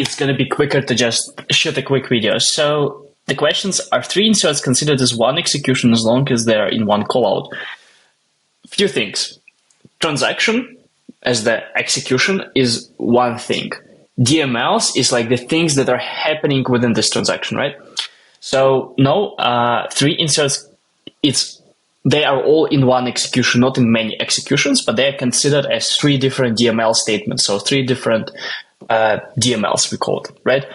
it's going to be quicker to just shoot a quick video. So the questions are 3 inserts considered as one execution as long as they're in one callout. Few things. Transaction as the execution is one thing. DMLs is like the things that are happening within this transaction, right? So no, 3 inserts, they are all in one execution, not in many executions, but they are considered as 3 different DML statements. So 3 different DMLs, we call it, right?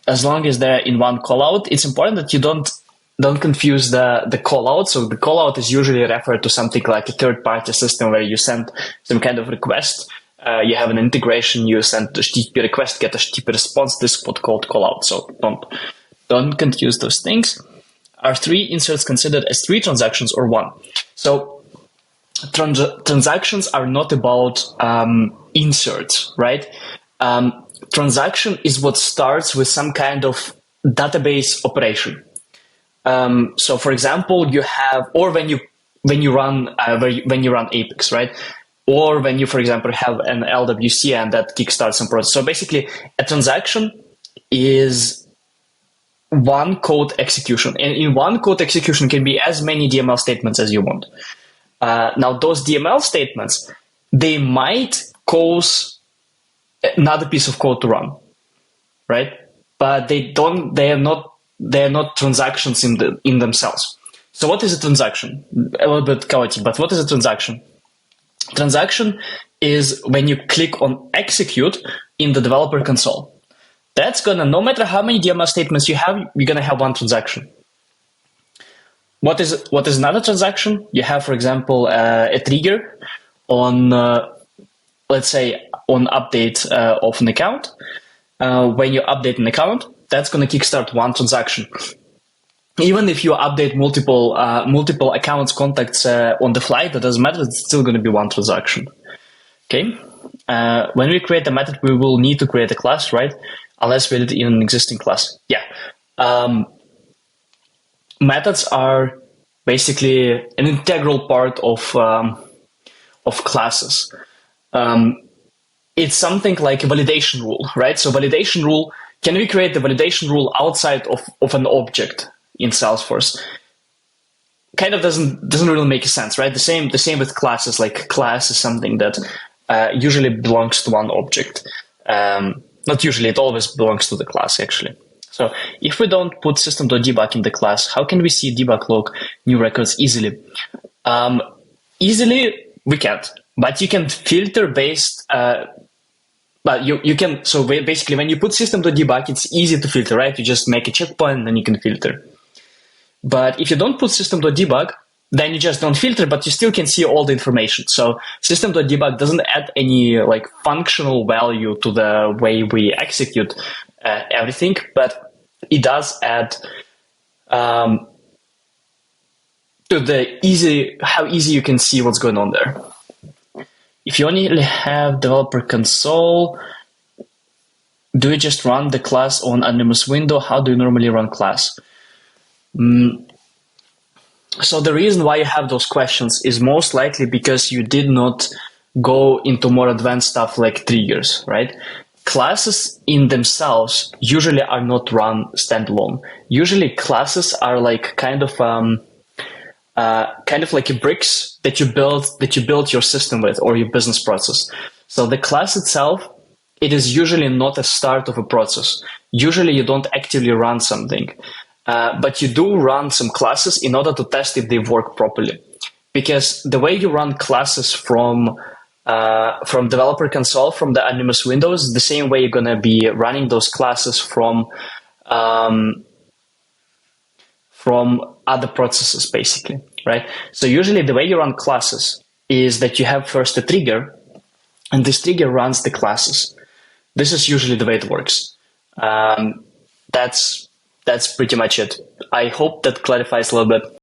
As long as they're in one callout, it's important that you don't confuse the callout. So the callout is usually referred to something like a third-party system where you send some kind of request. You have an integration, you send the HTTP request, get a HTTP response. This is what's called callout. So don't confuse those things. Are 3 inserts considered as 3 transactions or 1? So transactions are not about inserts, right? Transaction is what starts with some kind of database operation. So, for example, you have, or when you run Apex, right? Or when you, for example, have an LWC and that kickstarts some process. So basically, a transaction is one code execution, and in one code execution can be as many DML statements as you want. Now, those DML statements, they might cause another piece of code to run, right? But they are not transactions in themselves. So what is a transaction? A little bit chaotic, but what is a transaction? Transaction is when you click on execute in the developer console. That's gonna, no matter how many DML statements you have, you're gonna have one transaction. What is another transaction? You have, for example, a trigger on, let's say, on update of an account. When you update an account, that's gonna kickstart one transaction. Even if you update multiple accounts, contacts on the fly, that doesn't matter. It's still gonna be one transaction. Okay. When we create a method, we will need to create a class, right? Unless we did it in an existing class. Yeah. Methods are basically an integral part of classes. It's something like a validation rule, right? So validation rule, can we create the validation rule outside of an object in Salesforce? Kind of doesn't really make sense, right? The same with classes. Like class is something that usually belongs to one object. Not usually, it always belongs to the class, actually. So if we don't put system.debug in the class, how can we see debug log new records easily? Easily, we can't, but you can filter based, but you can, so basically when you put system.debug, it's easy to filter, right? You just make a checkpoint and then you can filter. But if you don't put system.debug, then you just don't filter, but you still can see all the information. So system.debug doesn't add any like functional value to the way we execute everything, but it does add to the how easy you can see what's going on there. If you only have developer console, do you just run the class on anonymous window? How do you normally run class? So the reason why you have those questions is most likely because you did not go into more advanced stuff like triggers, right? Classes in themselves usually are not run standalone. Usually classes are like kind of like a bricks that you build your system with or your business process. So the class itself, it is usually not a start of a process. Usually you don't actively run something. But you do run some classes in order to test if they work properly. Because the way you run classes from developer console, from the anonymous windows, is the same way you're going to be running those classes from other processes, basically, right? So usually the way you run classes is that you have first a trigger, and this trigger runs the classes. This is usually the way it works. That's pretty much it. I hope that clarifies a little bit.